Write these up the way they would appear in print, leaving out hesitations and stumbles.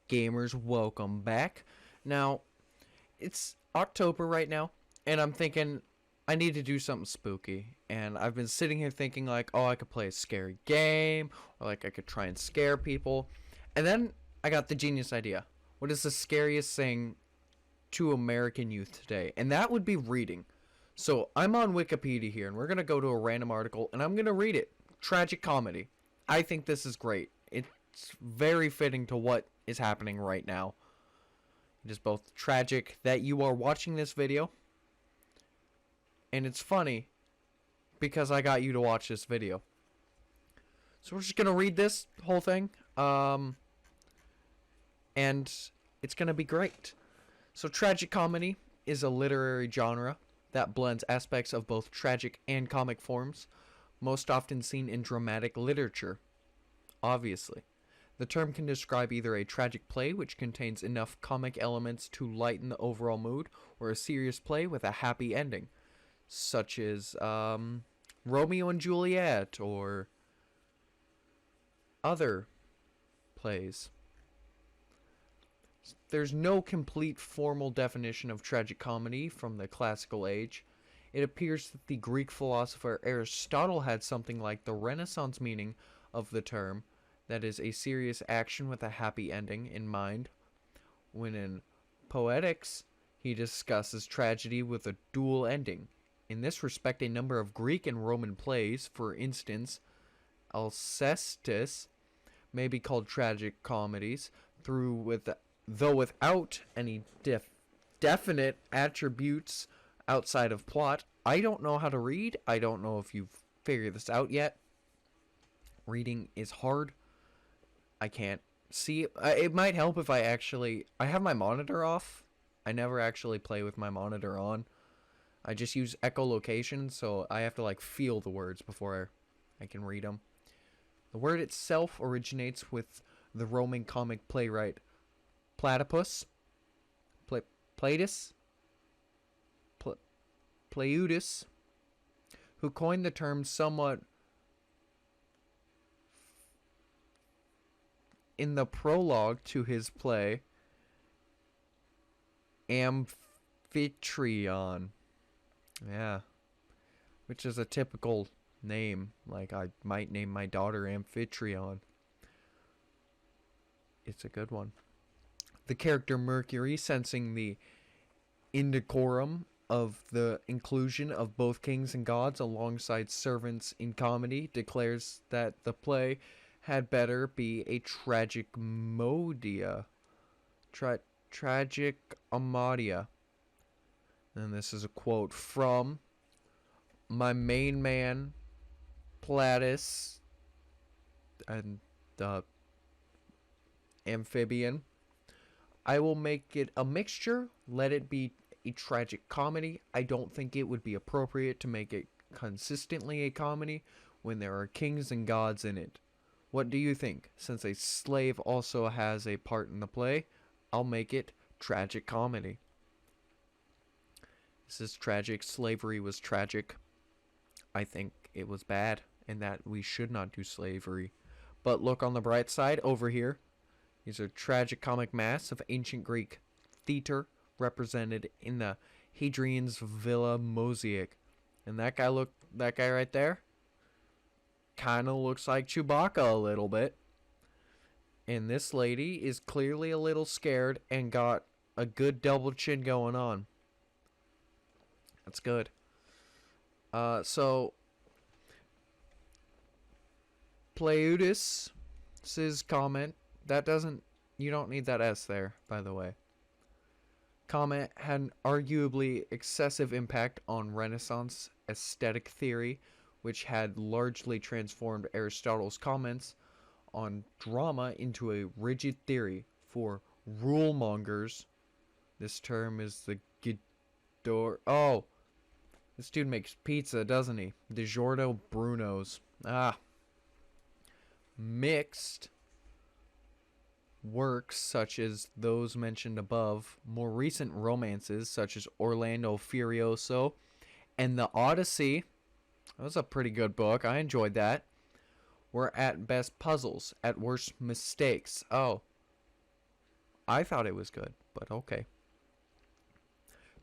gamers? Welcome back. Now, it's October right now, and I'm thinking I need to do something spooky. And I've been sitting here thinking like, oh, I could play a scary game, or like I could try and scare people. And then I got the genius idea. What is the scariest thing to American youth today? And that would be reading. So I'm on Wikipedia here, and we're going to go to a random article, and I'm going to read it. Tragic comedy. I think this is great. It's very fitting to what is happening right now. It is both tragic that you are watching this video, and it's funny because I got you to watch this video. So we're just going to read this whole thing, and it's going to be great. So tragic comedy is a literary genre that blends aspects of both tragic and comic forms, most often seen in dramatic literature. Obviously, the term can describe either a tragic play which contains enough comic elements to lighten the overall mood, or a serious play with a happy ending, such as Romeo and Juliet or other plays. There's no complete formal definition of tragic comedy from the classical age. It appears that the Greek philosopher Aristotle had something like the Renaissance meaning of the term, that is, a serious action with a happy ending in mind, when in Poetics he discusses tragedy with a dual ending. In this respect, a number of Greek and Roman plays, for instance, Alcestis, may be called tragic comedies, though without any definite attributes outside of plot. I don't know how to read. I don't know if you've figured this out yet. Reading is hard. I can't see. It might help if I have my monitor off. I never actually play with my monitor on. I just use echolocation, so I have to like feel the words before I can read them. The word itself originates with the Roman comic playwright Platypus, Plautus, who coined the term somewhat in the prologue to his play Amphitryon. Yeah, which is a typical name. Like, I might name my daughter Amphitryon. It's a good one. The character Mercury, sensing the indecorum of the inclusion of both kings and gods alongside servants in comedy, declares that the play had better be a tragic modia. Tragic amadia. And this is a quote from my main man, Platus, and amphibian. I will make it a mixture. Let it be a tragic comedy. I don't think it would be appropriate to make it consistently a comedy when there are kings and gods in it. What do you think? Since a slave also has a part in the play, I'll make it tragic comedy. This is tragic. Slavery was tragic. I think it was bad, and that we should not do slavery. But look on the bright side over here. These are tragic comic masks of ancient Greek theater represented in the Hadrian's Villa mosaic. And that guy right there kind of looks like Chewbacca a little bit. And this lady is clearly a little scared and got a good double chin going on. That's good. So Plautus' comment, you don't need that S there, by the way. Comment had an arguably excessive impact on Renaissance aesthetic theory, which had largely transformed Aristotle's comments on drama into a rigid theory for rule mongers. This term is the Gidor. Oh, this dude makes pizza, doesn't he? DiGiorno Bruno's. Mixed works such as those mentioned above, more recent romances such as Orlando Furioso and The Odyssey. That was a pretty good book. I enjoyed that. Were at best puzzles, at worst mistakes. Oh. I thought it was good, but okay.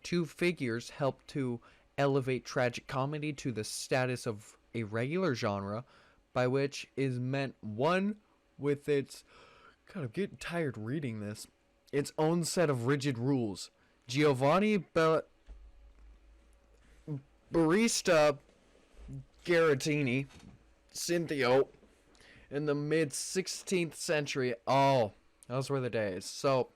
Two figures helped to elevate tragic comedy to the status of a regular genre, by which is meant one with its, God, I'm getting tired reading this, its own set of rigid rules. Giovanni Barista Garatini, Cinthio, in the mid 16th century. Oh, those were the days. So,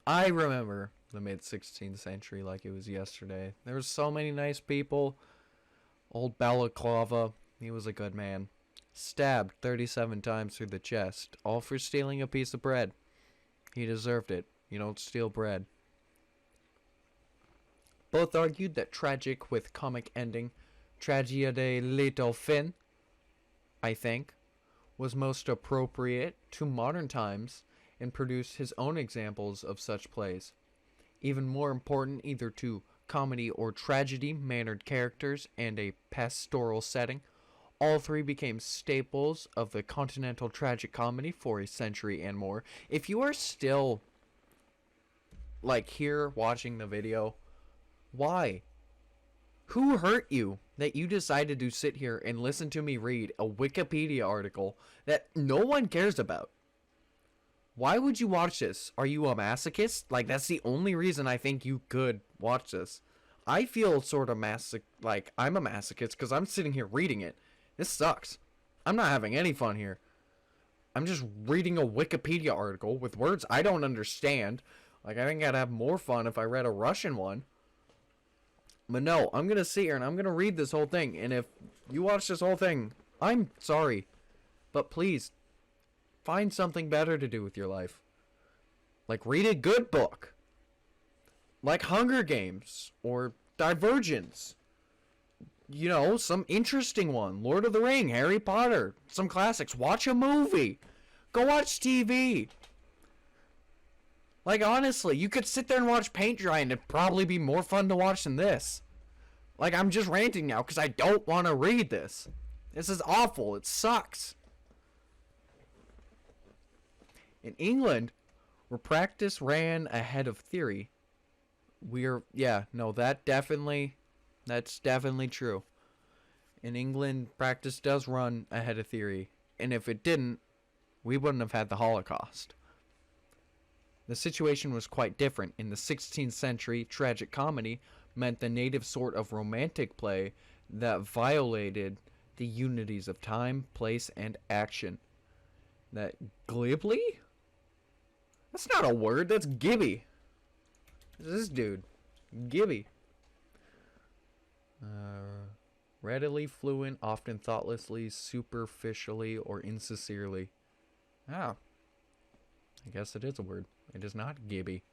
I remember the mid 16th century like it was yesterday. There were so many nice people. Old Balaclava, he was a good man. Stabbed 37 times through the chest, all for stealing a piece of bread. He deserved it. You don't steal bread. Both argued that tragic with comic ending, tragedia de little fin, I think, was most appropriate to modern times and produced his own examples of such plays. Even more important, either to comedy or tragedy mannered characters and a pastoral setting, all three became staples of the continental tragic comedy for a century and more. If you are still, like, here watching the video, why? Who hurt you that you decided to sit here and listen to me read a Wikipedia article that no one cares about? Why would you watch this? Are you a masochist? Like, that's the only reason I think you could watch this. I feel sort of like I'm a masochist because I'm sitting here reading it. This sucks. I'm not having any fun here. I'm just reading a Wikipedia article with words I don't understand. Like, I think I'd have more fun if I read a Russian one. But no, I'm going to sit here and I'm going to read this whole thing. And if you watch this whole thing, I'm sorry. But please, find something better to do with your life. Like, read a good book. Like Hunger Games or Divergence. You know, some interesting one. Lord of the Ring, Harry Potter, some classics. Watch a movie. Go watch TV. Like, honestly, you could sit there and watch paint dry and it'd probably be more fun to watch than this. Like, I'm just ranting now because I don't want to read this. This is awful. It sucks. In England, where practice ran ahead of theory, that's definitely true. In England, practice does run ahead of theory. And if it didn't, we wouldn't have had the Holocaust. The situation was quite different. In the 16th century, tragic comedy meant the native sort of romantic play that violated the unities of time, place, and action. That glibly? That's not a word, that's gibby. This dude. Gibby. Readily fluent, often thoughtlessly, superficially, or insincerely. Ah. I guess it is a word. It is not gibby.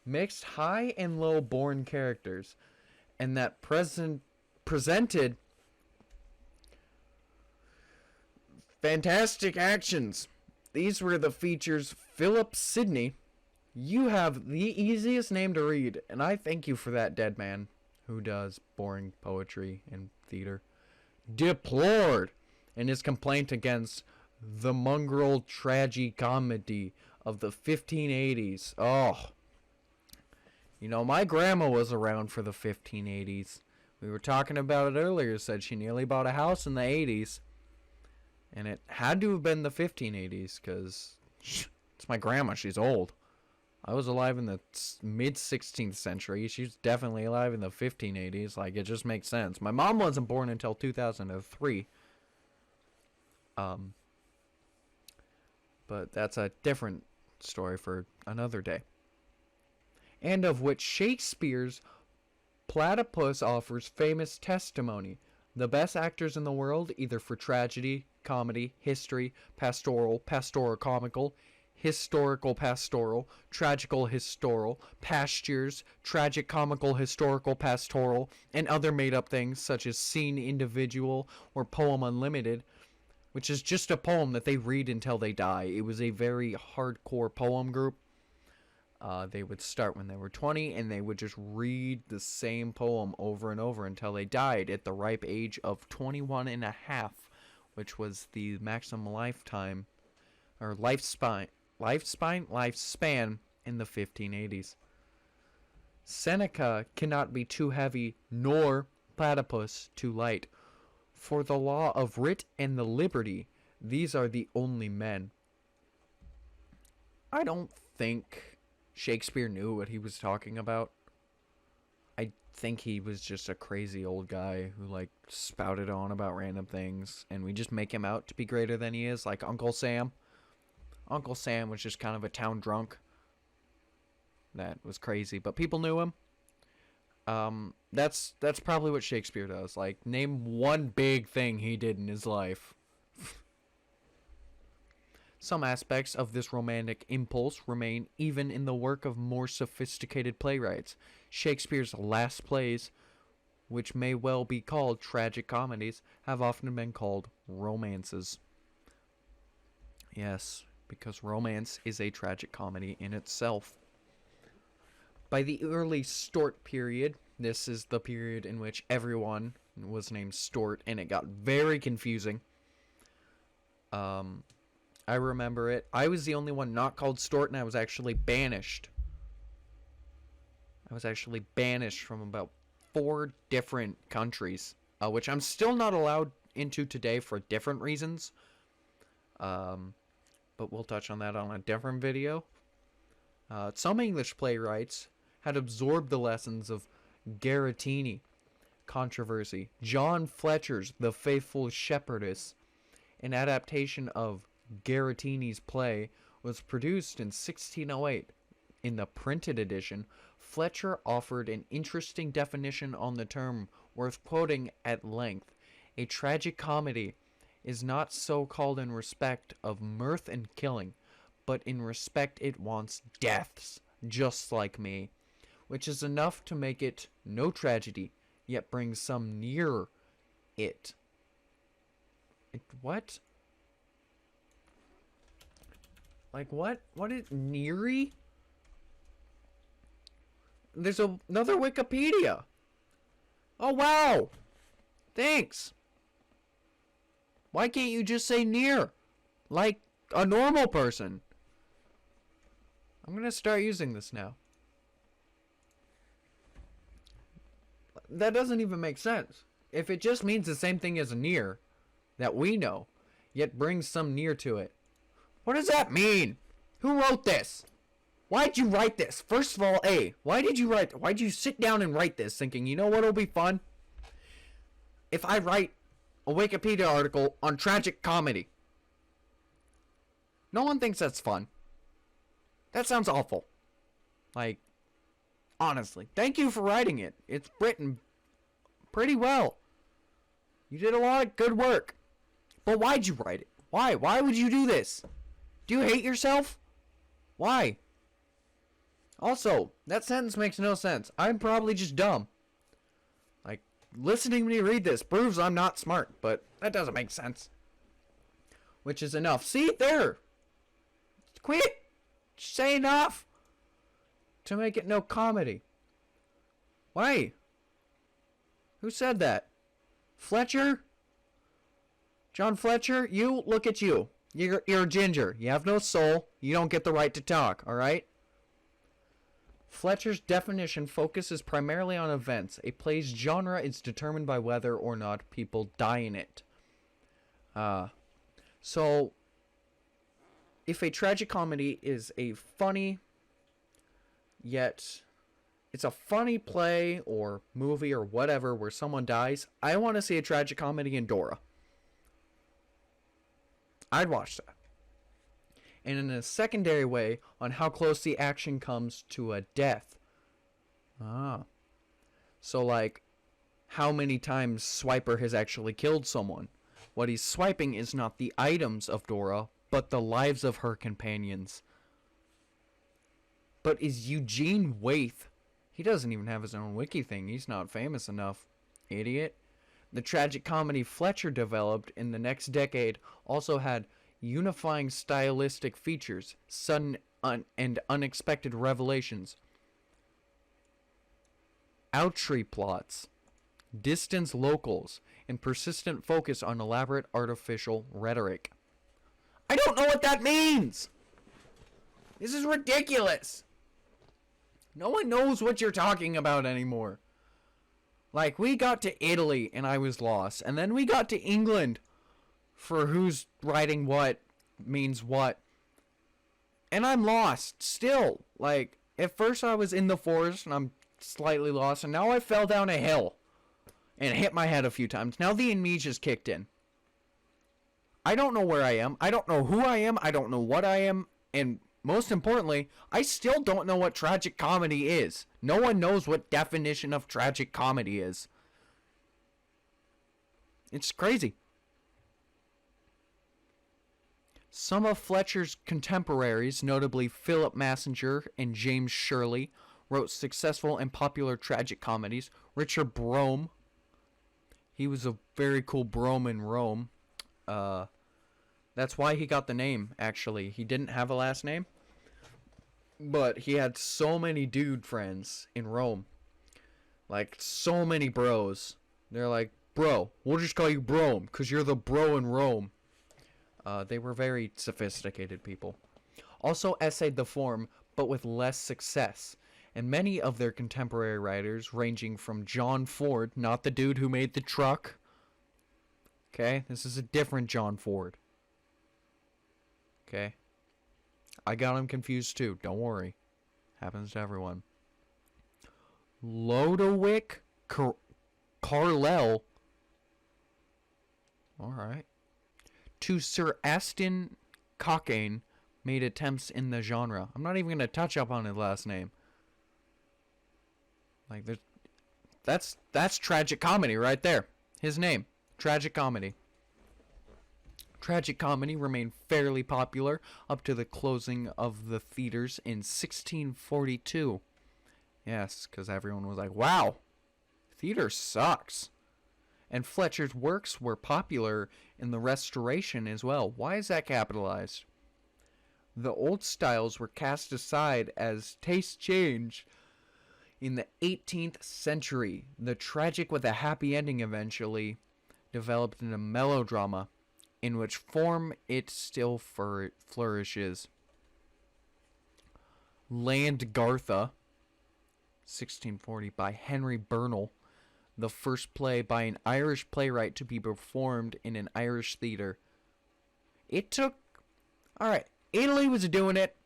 Mixed high and low born characters, and that presented fantastic actions. These were the features. Philip Sidney, you have the easiest name to read, and I thank you for that, dead man who does boring poetry and theater, deplored in his complaint against the mongrel tragicomedy of the 1580s. Oh, you know, my grandma was around for the 1580s. We were talking about it earlier. Said she nearly bought a house in the 80s. And it had to have been the 1580s because it's my grandma. She's old. I was alive in the mid 16th century. She's definitely alive in the 1580s. Like, it just makes sense. My mom wasn't born until 2003. But that's a different story for another day. And of which Shakespeare's Platypus offers famous testimony. The best actors in the world, either for tragedy, comedy, history, pastoral, comical, historical pastoral, tragical historical, pastures, tragic comical historical pastoral, and other made-up things such as scene individual or poem unlimited, which is just a poem that they read until they die. It was a very hardcore poem group. They would start when they were 20, and they would just read the same poem over and over until they died at the ripe age of 21 and a half, which was the maximum lifetime or lifespan in the 1580s. Seneca cannot be too heavy, nor platypus too light. For the law of writ and the liberty, these are the only men. I don't think Shakespeare knew what he was talking about. I think he was just a crazy old guy who, like, spouted on about random things, and we just make him out to be greater than he is, like Uncle Sam. Uncle Sam was just kind of a town drunk. That was crazy, but people knew him. That's probably what Shakespeare does. Like, name one big thing he did in his life. Some aspects of this romantic impulse remain even in the work of more sophisticated playwrights. Shakespeare's last plays, which may well be called tragic comedies, have often been called romances. Yes, because romance is a tragic comedy in itself. By the early Stuart period, this is the period in which everyone was named Stuart, and it got very confusing. I remember it. I was the only one not called Stuart, and I was actually banished. I was actually banished from about 4 different countries, which I'm still not allowed into today for different reasons. But we'll touch on that on a different video. Some English playwrights had absorbed the lessons of Garatini controversy. John Fletcher's The Faithful Shepherdess, an adaptation of Garatini's play, was produced in 1608. In the printed edition, Fletcher offered an interesting definition on the term worth quoting at length. A tragic comedy is not so called in respect of mirth and killing, but in respect it wants deaths, just like me, which is enough to make it no tragedy, yet brings some nearer it. What? Like, what? What is neary? There's another Wikipedia. Oh, wow. Thanks. Why can't you just say near? Like a normal person. I'm going to start using this now. That doesn't even make sense. If it just means the same thing as near, that we know, yet brings some near to it. What does that mean? Who wrote this? Why'd you write this? First of all, why'd you sit down and write this thinking, you know what'll be fun? If I write a Wikipedia article on tragic comedy. No one thinks that's fun. That sounds awful. Like, honestly. Thank you for writing it. It's written pretty well. You did a lot of good work. But why'd you write it? Why? Why would you do this? Do you hate yourself? Why? Also, that sentence makes no sense. I'm probably just dumb. Like, listening to me read this proves I'm not smart, but that doesn't make sense. Which is enough. See? There! Quit! Say enough! To make it no comedy. Why? Who said that? Fletcher? John Fletcher? You? Look at you. You're a ginger. You have no soul. You don't get the right to talk, alright? Fletcher's definition focuses primarily on events. A play's genre is determined by whether or not people die in it. So, if a tragic comedy is a funny, yet it's a funny play or movie or whatever where someone dies, I want to see a tragic comedy in Dora. I'd watch that. And in a secondary way, on how close the action comes to a death. So, like, how many times Swiper has actually killed someone. What he's swiping is not the items of Dora, but the lives of her companions. But is Eugene Waith... He doesn't even have his own wiki thing. He's not famous enough. Idiot. The tragic comedy Fletcher developed in the next decade also had unifying stylistic features, sudden and unexpected revelations, outry plots, distance locals, and persistent focus on elaborate artificial rhetoric. I don't know what that means. This is ridiculous. No one knows what you're talking about anymore. Like, we got to Italy and I was lost. And then we got to England for who's writing what means what. And I'm lost still. Like, at first I was in the forest and I'm slightly lost. And now I fell down a hill and hit my head a few times. Now the amnesia's kicked in. I don't know where I am. I don't know who I am. I don't know what I am. And most importantly, I still don't know what tragic comedy is. No one knows what definition of tragic comedy is. It's crazy. Some of Fletcher's contemporaries, notably Philip Massinger and James Shirley, wrote successful and popular tragic comedies. Richard Brome, he was a very cool Brome in Rome. That's why he got the name, actually. He didn't have a last name, but he had so many dude friends in Rome. Like, so many bros. They're like, bro, we'll just call you Brome, because you're the bro in Rome. They were very sophisticated people. Also essayed the form, but with less success. And many of their contemporary writers, ranging from John Ford, not the dude who made the truck. Okay, this is a different John Ford. Okay. I got him confused too. Don't worry. Happens to everyone. Lodowick Carlyle. Alright. To Sir Aston Cockayne made attempts in the genre. I'm not even going to touch up on his last name. Like, that's tragic comedy right there. His name. Tragic comedy. Tragic comedy remained fairly popular up to the closing of the theaters in 1642. Yes, because everyone was like, wow, theater sucks. And Fletcher's works were popular in the Restoration as well. Why is that capitalized? The old styles were cast aside as tastes changed. In the 18th century, the tragic with a happy ending eventually developed into melodrama, in which form it still flourishes. Landgartha, 1640, by Henry Burnell, the first play by an Irish playwright to be performed in an Irish theater. It took... Alright, Italy was doing it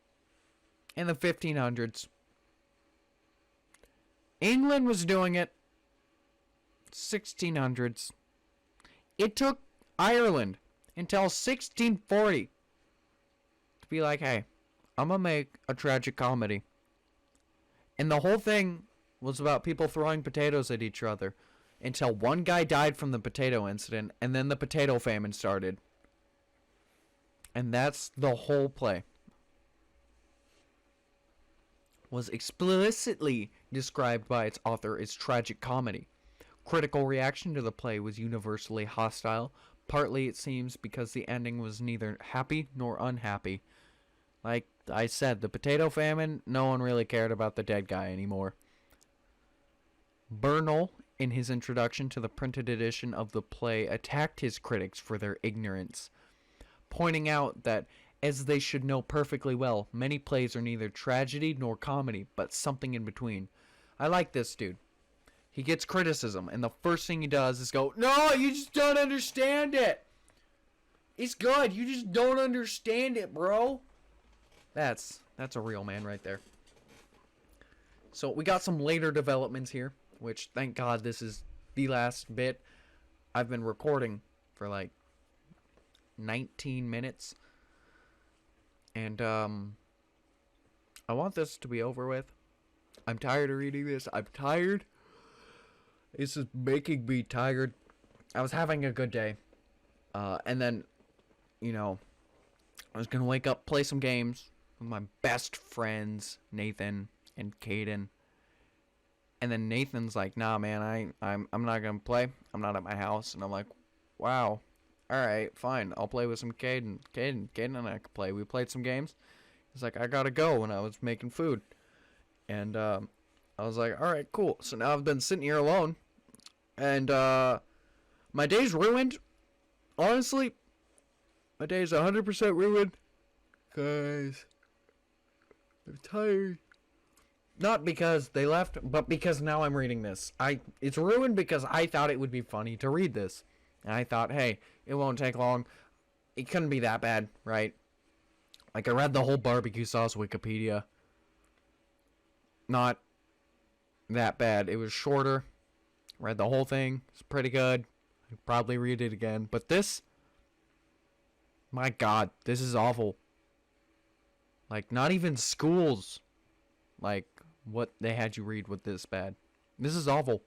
in the 1500s. England was doing it 1600s. It took Ireland until 1640 to be like, hey, I'm gonna make a tragic comedy. And the whole thing was about people throwing potatoes at each other until one guy died from the potato incident, and then the potato famine started. And that's the whole play. Was explicitly described by its author as tragic comedy. Critical reaction to the play was universally hostile, partly, it seems, because the ending was neither happy nor unhappy. Like I said, the potato famine, no one really cared about the dead guy anymore. Burnell, in his introduction to the printed edition of the play, attacked his critics for their ignorance, pointing out that, as they should know perfectly well, many plays are neither tragedy nor comedy, but something in between. I like this dude. He gets criticism, and the first thing he does is go, no, you just don't understand it. It's good. You just don't understand it, bro. That's a real man right there. So we got some later developments here, which, thank God, this is the last bit. I've been recording for like 19 minutes. And, I want this to be over with. I'm tired of reading this. I'm tired. This is making me tired. I was having a good day. And then, you know, I was going to wake up, play some games with my best friends, Nathan and Caden. And then Nathan's like, nah, man, I'm not going to play. I'm not at my house. And I'm like, wow. All right, fine. I'll play with some Caden. Caden and I could play. We played some games. He's like, I got to go when I was making food. And, I was like, all right, cool. So now I've been sitting here alone, and my day's ruined. Honestly, My day is 100% ruined. Guys, I'm tired. Not because they left, but because now I'm reading this. It's ruined because I thought it would be funny to read this. And I thought, hey, it won't take long. It couldn't be that bad, right? Like, I read the whole barbecue sauce Wikipedia. Not that bad. It was shorter. Read the whole thing. It's pretty good. I'd probably read it again. But this, my God, this is awful. Like, not even schools, like, what they had you read with this bad. This is awful.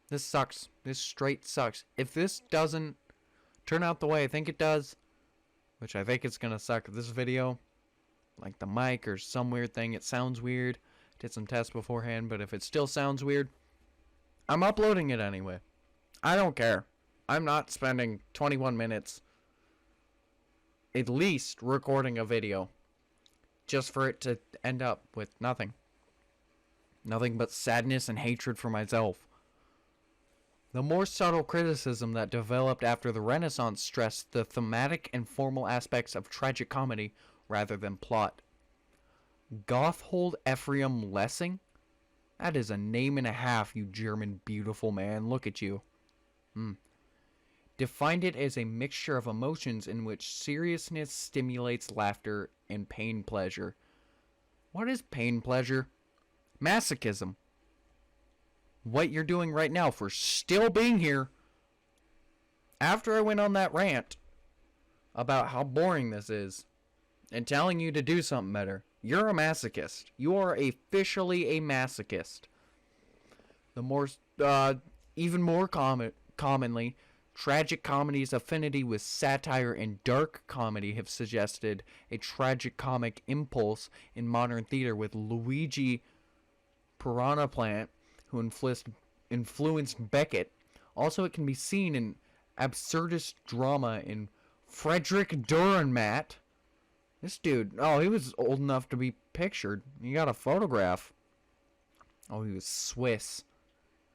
This sucks. This straight sucks. If this doesn't turn out the way I think it does, which I think it's gonna suck this video, like the mic or some weird thing, it sounds weird. Did some tests beforehand, but if it still sounds weird, I'm uploading it anyway. I don't care. I'm not spending 21 minutes at least recording a video just for it to end up with nothing. Nothing but sadness and hatred for myself. The more subtle criticism that developed after the Renaissance stressed the thematic and formal aspects of tragic comedy rather than plot. Gotthold Ephraim Lessing? That is a name and a half, you German beautiful man. Look at you. Defined it as a mixture of emotions in which seriousness stimulates laughter and pain pleasure. What is pain pleasure? Masochism. What you're doing right now for still being here after I went on that rant about how boring this is and telling you to do something better. You're a masochist. You are officially a masochist. The more, even more commonly, tragic comedy's affinity with satire and dark comedy have suggested a tragic comic impulse in modern theater with Luigi Piranaplant, who influenced Beckett. Also, it can be seen in absurdist drama in Frederick Dürrenmatt. This dude, oh, he was old enough to be pictured. He got a photograph. Oh, he was Swiss.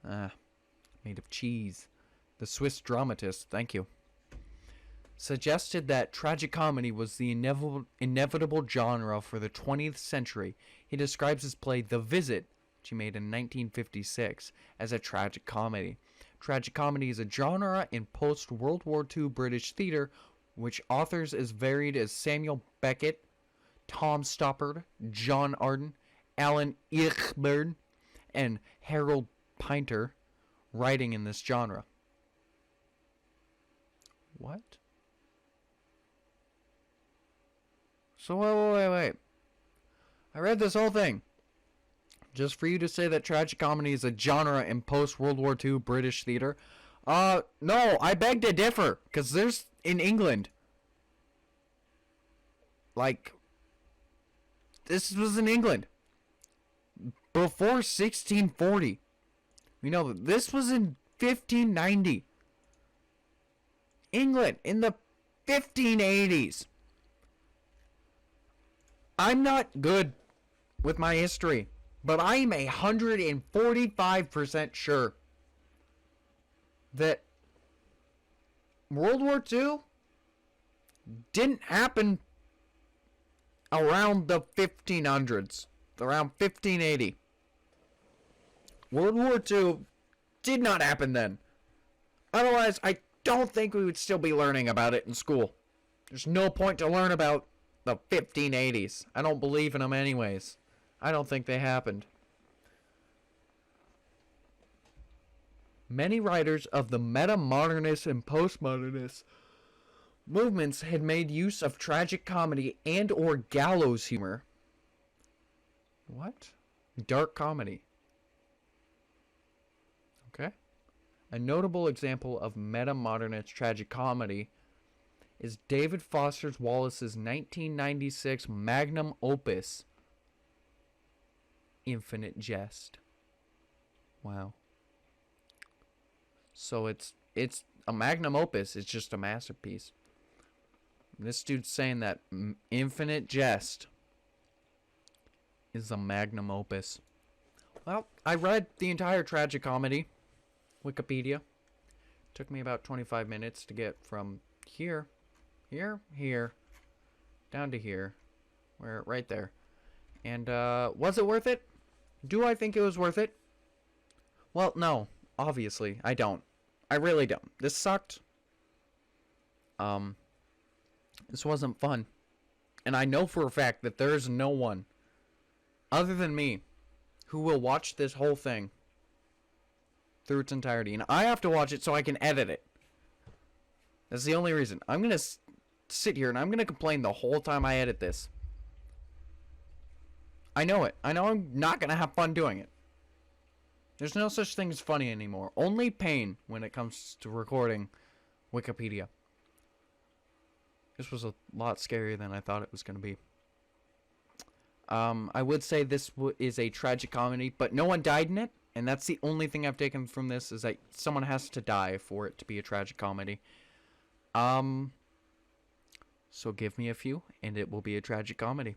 Made of cheese. The Swiss dramatist, thank you. Suggested that tragic comedy was the inevitable genre for the 20th century. He describes his play The Visit, which he made in 1956, as a tragic comedy. Tragic comedy is a genre in post-World War II British theater which authors as varied as Samuel Beckett, Tom Stoppard, John Arden, Alan Eichberg, and Harold Pinter writing in this genre. What? So wait. I read this whole thing just for you to say that tragic comedy is a genre in post-World War II British theater. No, I beg to differ, because there's in England. Like, this was in England before 1640. We know that this was in 1590. England in the 1580s. I'm not good with my history, but I am 145% sure that World War II didn't happen around the 1500s, around 1580. World War II did not happen then. Otherwise, I don't think we would still be learning about it in school. There's no point to learn about the 1580s. I don't believe in them anyways. I don't think they happened. Many writers of the meta-modernist and postmodernist movements had made use of tragic comedy and or gallows humor. What? Dark comedy. Okay. A notable example of meta-modernist tragic comedy is David Foster Wallace's 1996 magnum opus, Infinite Jest. Wow. So it's a magnum opus. It's just a masterpiece. This dude's saying that Infinite Jest is a magnum opus. Well, I read the entire tragic comedy, Wikipedia. Took me about 25 minutes to get from here here, down to here. Where, right there. And, was it worth it? Do I think it was worth it? Well, no. Obviously, I don't. I really don't. This sucked. This wasn't fun. And I know for a fact that there's no one other than me who will watch this whole thing through its entirety. And I have to watch it so I can edit it. That's the only reason. I'm going to sit here and I'm going to complain the whole time I edit this. I know it. I know I'm not going to have fun doing it. There's no such thing as funny anymore. Only pain when it comes to recording Wikipedia. This was a lot scarier than I thought it was going to be. I would say this is a tragic comedy, but no one died in it. And that's the only thing I've taken from this, is that someone has to die for it to be a tragic comedy. So give me a few, and it will be a tragic comedy.